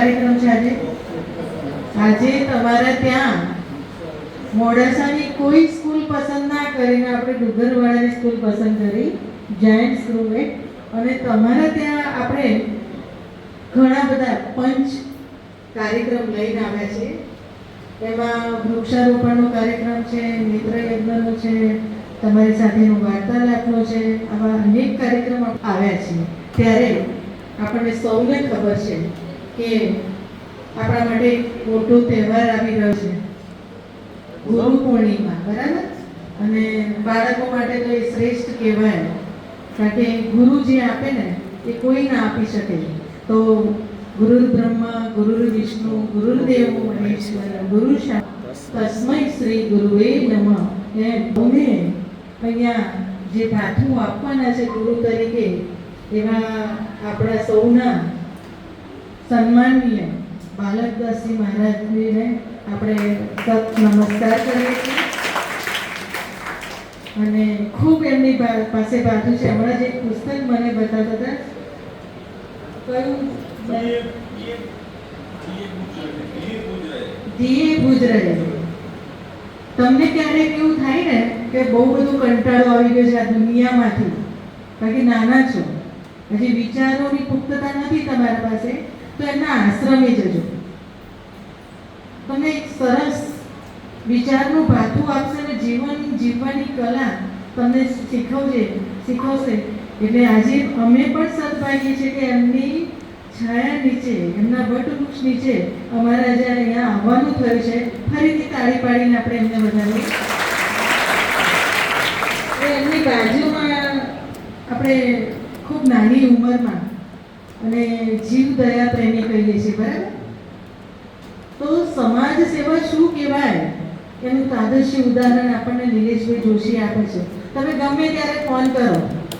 કાર્યક્રમ છે આજે? આજે તમારા ત્યાં મોડાસાની કોઈ સ્કૂલ પસંદ ના કરીને આપણે ડુંગરવાડાની સ્કૂલ પસંદ કરી, જાયન્ટ સ્કૂલે. અને તમારા ત્યાં આપણે ઘણા બધા પંચ કાર્યક્રમ લઈને આવ્યા છે. એમાં વૃક્ષારોપણનો કાર્યક્રમ છે, મિત્ર યજ્ઞનો છે, તમારી સાથેનો વાર્તાલાપનો છે, આવા અનેક કાર્યક્રમ આવ્યા છે. ત્યારે આપણને સૌને ખબર છે કે આપણા માટે મોટો તહેવાર આવી રહ્યો છે, ગુરુ પૂર્ણિમા, બરાબર? અને બાળકો માટે તો એ શ્રેષ્ઠ કહેવાય, કારણ કે ગુરુ જે આપે ને એ કોઈ ના આપી શકે. તો ગુરુ બ્રહ્મા, ગુરુ વિષ્ણુ, ગુરુદેવ મહેશ્વર, ગુરુ તસ્મૈ શ્રી ગુરુવે નમઃ. એમ તમે અહીંયા જે ભાથું આપવાના છે ગુરુ તરીકે, એવા આપણા સૌના સન્માનીય બાલકદાસજી મહારાજને આપણે નમસ્કાર કરીએ છીએ. અને ખૂબ એમની પાસે ભાથું છે. હમણાં જે પુસ્તક મને બતાવતા હતા, કયું? દિયે બુજ રહે. તમને ક્યારેક એવું થાય ને કે બહુ બધું કંટાળો આવી ગયો છે આ દુનિયામાંથી, કારણ કે નાના છો, હજી વિચારોની પુખ્તતા નથી તમારા પાસે, તો એમના આશ્રમે જજો. તમને એક સરસ વિચારનું ભાથું આપશે અને જીવન જીવવાની કલા તમને શીખવશે. એટલે આજે અમે પણ સદભાગી છે કે એમની છાયા નીચે, એમના વટવૃક્ષ નીચે અમારા જ્યારે અહીંયા આવવાનું થયું છે. ફરીથી તાળી પાડીને આપણે એમને વધાવીએ. એમની બાજુમાં આપણે ખૂબ નાની ઉંમરમાં અને જીવ દયા પ્રેમી કહીએ છીએ, બરાબર? તો સમાજ સેવા શું કહેવાય એનું તાદશ્ય ઉદાહરણ આપણને નિલેશભાઈ જોશી આપે છે. તમે ગમે ત્યારે ફોન કરો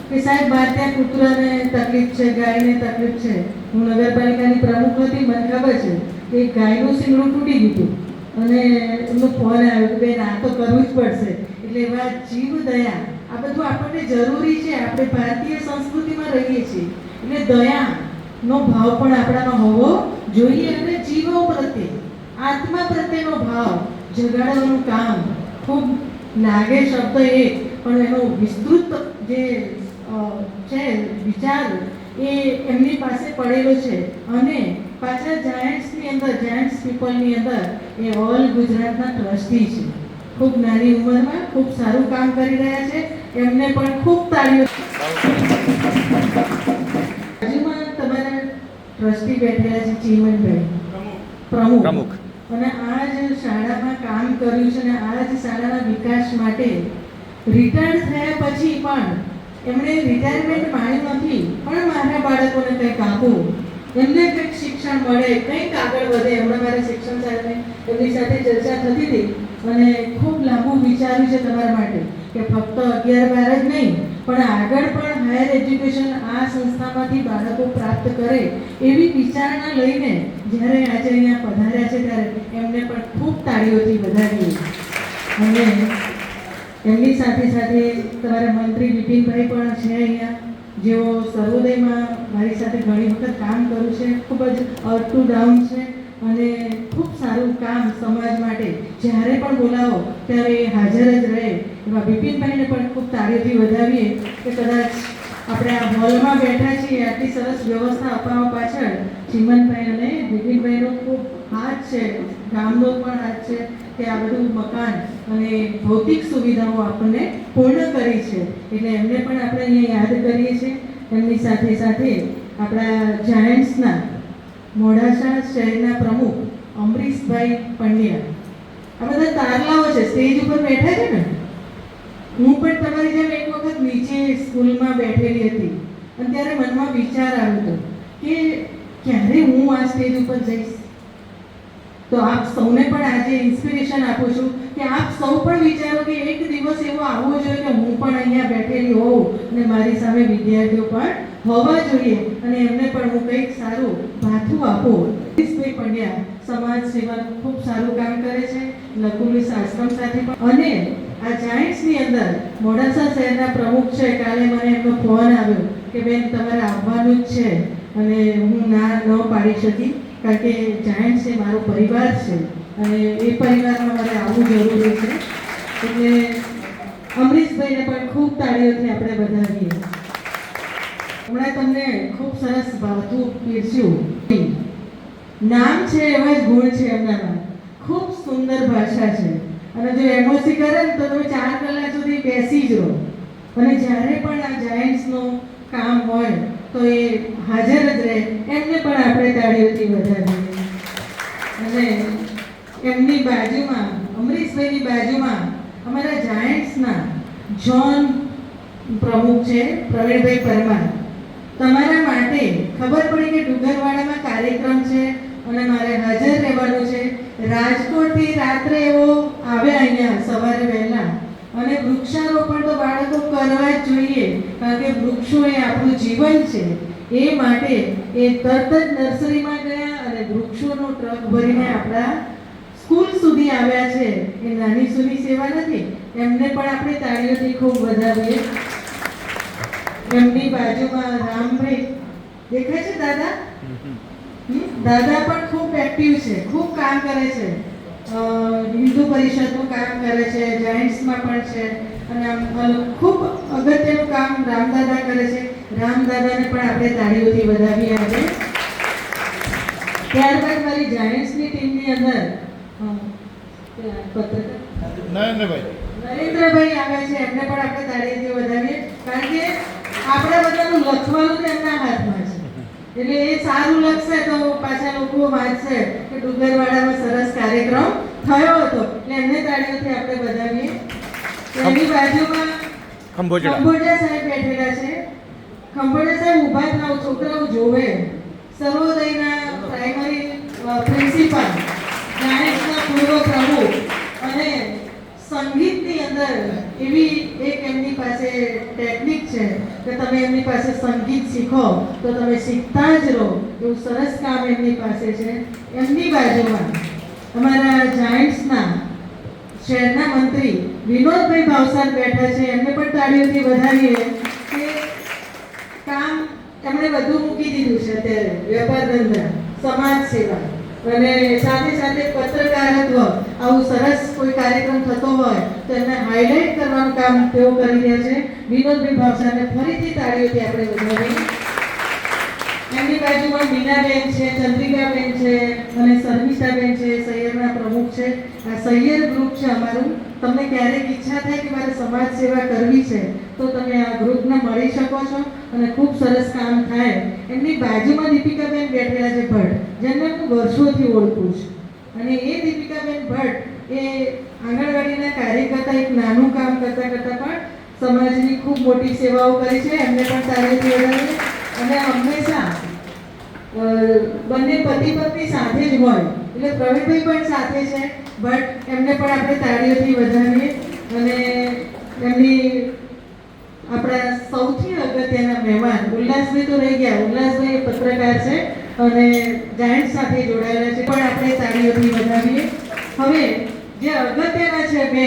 કે સાહેબ બહાર ત્યાં કૂતરાને તકલીફ છે, ગાયને તકલીફ છે. હું નગરપાલિકાની પ્રમુખ હતી, મને ખબર છે કે ગાયનું શીંગડું તૂટી ગયું અને એમનો ફોન આવ્યો કે બેન આ તો કરવું જ પડશે. એટલે એવા જીવ દયા, આ બધું આપણને જરૂરી છે. આપણે ભારતીય સંસ્કૃતિમાં રહીએ છીએ એટલે દયાનો ભાવ પણ આપણામાં હોવો જોઈએ. અને જીવો પ્રત્યે, આત્મા પ્રત્યેનો ભાવ જગાડવાનું કામ ખૂબ લાગે શબ્દ એક, પણ એનો વિસ્તૃત જે છે વિચાર એ એમની પાસે પડેલો છે. અને પાછા જાયન્ટ્સની અંદર, જાયન્ટ્સ પીપલની અંદર એ ઓલ ગુજરાતના ટ્રસ્ટી છે. ખૂબ નાની ઉંમરમાં ખૂબ સારું કામ કરી રહ્યા છે. એમને પણ ખૂબ તાળીઓ. બાજુમાં તમારા ટ્રસ્ટી બેઠેલા છે ચીમનભાઈ, પ્રમુખ. અને આ જ શાળામાં કામ કર્યું છે અને આ જ શાળાના વિકાસ માટે રિટાયર્ડ થયા પછી પણ એમણે રિટાયરમેન્ટ માણ્યું નથી, પણ મારા બાળકોને કંઈક આપવું, એમને કંઈક શિક્ષણ મળે, કંઈક આગળ વધે. હમણાં મારા શિક્ષણ સાહેબને એમની સાથે ચર્ચા થતી હતી અને ખૂબ લાંબુ વિચાર્યું છે તમારા માટે કે ફક્ત 11-12 જ નહીં, પણ આગળ પણ હાયર એજ્યુકેશન આ સંસ્થામાંથી બાળકો પ્રાપ્ત કરે એવી વિચારણા લઈને જ્યારે આજે અહીંયા પધાર્યા છે ત્યારે એમને પણ ખૂબ તાળીઓથી વધાવીએ. અને એમની સાથે સાથે તમારા મંત્રી વિપિનભાઈ પણ છે અહીંયા, જેઓ સર્વોદયમાં મારી સાથે ઘણી વખત કામ કર્યું છે. ખૂબ જ અપ ટુ ડાઉન છે અને ખૂબ સારું કામ સમાજ માટે જ્યારે પણ બોલાવો ત્યારે હાજર જ રહે. એવા વિપિનભાઈને પણ ખૂબ તાળીઓથી વધાવીએ કે કદાચ આપણે આ હોલમાં બેઠા છીએ, આટલી સરસ વ્યવસ્થા અપાવવા પાછળ ચીમનભાઈ અને વિપિનભાઈનો ખૂબ હાથ છે, ગામનો પણ હાથ છે કે આ બધું મકાન અને ભૌતિક સુવિધાઓ આપણને પૂર્ણ કરી છે. એટલે એમને પણ આપણે અહીંયા યાદ કરીએ છીએ. એમની સાથે સાથે આપણા જાયન્ટ્સના મોડાસા શહેરના પ્રમુખ અમરીશભાઈ પંડ્યા, આ બધા તારલાઓ છે, સ્ટેજ ઉપર બેઠા છે ને. હું પણ તમારી જેમ એક વખત નીચે સ્કૂલમાં બેઠેલી હતી અને ત્યારે મનમાં વિચાર આવ્યો હતો કે ક્યારે હું આ સ્ટેજ ઉપર જઈશ. તો આપ સૌને પણ આજે ઇન્સ્પિરેશન આપું છું કે આપ સૌ પણ વિચારો કે એક દિવસ એવો આવવો જોઈએ કે હું પણ અહીંયા બેઠેલી હોઉં અને મારી સામે વિદ્યાર્થીઓ પણ હોવા જોઈએ અને એમને પણ હું કંઈક સારું ભાથું આપું. હરીશભાઈ પંડ્યા સમાજ સેવાનું ખૂબ સારું કામ કરે છે, લકુલિસ આશ્રમ સાથે પણ. અને આ જાયન્ટ્સની અંદર મોડાસા શહેરના પ્રમુખ છે. કાલે મને એમનો ફોન આવ્યો કે બેન તમારે આવવાનું જ છે અને હું ના ન પાડી શકી કારણ કે જાયન્ટ્સ એ મારો પરિવાર છે અને એ પરિવારમાં મારે આવવું જરૂરી છે. એટલે અમરીશભાઈને પણ ખૂબ તાળીઓથી આપણે વધાવીએ. હમણાં તમને ખૂબ સરસ ભાવતું પીરસ્યું. નામ છે એવા જ ગુણ છે એમનામાં. ખૂબ સુંદર ભાષા છે અને જો એમઓસી કરે ને તો તમે 4 કલાક સુધી બેસી જ રહો. અને જ્યારે પણ આ જાયન્ટ્સનું કામ હોય તો એ હાજર જ રહે. એમને પણ આપણે તાળીઓથી વધાવીએ. અને એમની બાજુમાં, અમરીશભાઈની બાજુમાં અમારા જાયન્ટ્સના જોન પ્રમુખ છે પ્રવીણભાઈ પરમાર. તમારા માટે ખબર પડી કે ડુંગરવાડામાં કાર્યક્રમ છે અને મારે હાજર રહેવાનું છે. રાજકોટથી રાત્રે એવો આવે અહીંયા સવારે વહેલા. અને વૃક્ષારોપણ તો બાળકો કરવા જ જોઈએ, કારણ કે વૃક્ષો એ આપણું જીવન છે. એ માટે એ તરત જ નર્સરીમાં ગયા અને વૃક્ષોનો ટ્રક ભરીને આપણા સ્કૂલ સુધી આવ્યા છે. એ નાની સૂની સેવા નથી. એમને પણ આપણે તાળીઓથી ખૂબ વધાવીએ. એમની બાજુમાં રામભાઈ દેખાય છે દાદા. દાદા પણ ખૂબ એક્ટિવ છે, ખૂબ કામ કરે છે. હિન્દુ પરિષદનું કામ કરે છે, જાયન્ટ્સમાં પણ છે અને ખૂબ અગત્યનું કામ રામદાદા કરે છે. રામદાદાને પણ આપણે તાળીઓથી વધાવીએ આજે. ત્યારબાદ મારી જાયન્ટ્સની ટીમની અંદર નરેન્દ્રભાઈ આવે છે. એમને પણ આપણે તાળીઓથી વધાવીએ, કારણ કે આપણા બધાનું લખવાનું એમના હાથમાં છે. એટલે એ સારું લખશે તો પાછા લોકો વાંચશે કે ડુંગરવાડામાં સરસ કાર્યક્રમ થયો હતો. એટલે એમને તાળીઓથી આપણે વધાવીએ. એની બાજુમાં ખંભોજા સાહેબ બેઠેલા છે. ખંભોજા સાહેબ ઊભા થાવ, છોકરાઓ જોવે. સર્વોદયના પ્રાઇમરી પ્રિન્સિપલ, જાયન્ટ્સના પૂર્વ પ્રમુખ અને સંગીતની અંદર એવી એક એમની પાસે ટેકનિક છે કે તમે એમની પાસે સંગીત શીખો તો તમે શીખતા જ રહો. એવું સરસ કામ એમની પાસે છે. એમની બાજુમાં અમારા જાયન્ટ્સના શહેરના મંત્રી વિનોદભાઈ ભાવસાર બેઠા છે. એમને પણ તાળીઓથી વધાવીએ કે કામ એમણે બધું મૂકી દીધું છે અત્યારે. વેપાર ધંધા, સમાજ સેવા અને સાથે સાથે પત્રકારત્વ. આવું સરસ કોઈ કાર્યક્રમ થતો હોય તો એને હાઇલાઇટ કરવાનું કામ તેઓ કરી રહ્યા છે. વિનોદભાઈ ભાવસારને ફરીથી તાળીઓથી આપણે વધાવીએ. એમની બાજુમાં મીનાબેન છે, ચંદ્રિકાબેન છે અને શર્મિષ્ઠાબેન છે. સૈયરના પ્રમુખ છે. આ સૈયર ગ્રુપ છે અમારું. તમને ક્યારેક ઈચ્છા થાય કે મારે સમાજ સેવા કરવી છે તો તમે આ ગ્રુપને મળી શકો છો અને ખૂબ સરસ કામ થાય. એમની બાજુમાં દીપિકાબેન બેઠેલા છે ભટ્ટ, જેમને હું વર્ષોથી ઓળખું છું. અને એ દીપિકાબેન ભટ્ટ એ આંગણવાડીના કાર્યકર્તા એક નાનું કામ કરતા કરતા પણ સમાજની ખૂબ મોટી સેવાઓ કરી છે. એમને પણ તાળીઓથી વધાવીએ. અને હંમેશા બંને પતિ પત્ની સાથે જ હોય એટલે પ્રવીણભાઈ પણ સાથે છે. બટ એમને પણ આપણે તાળીઓથી વધાવીએ. અને એમની આપણા સૌથી અગત્યના મહેમાન ઉલ્લાસભાઈ તો રહી ગયા. ઉલ્લાસભાઈ પત્રકાર છે અને જાયન્ટ સાથે જોડાયેલા છે, પણ આપણે તાળીઓથી વધાવીએ. હવે જે અગત્યના છે બે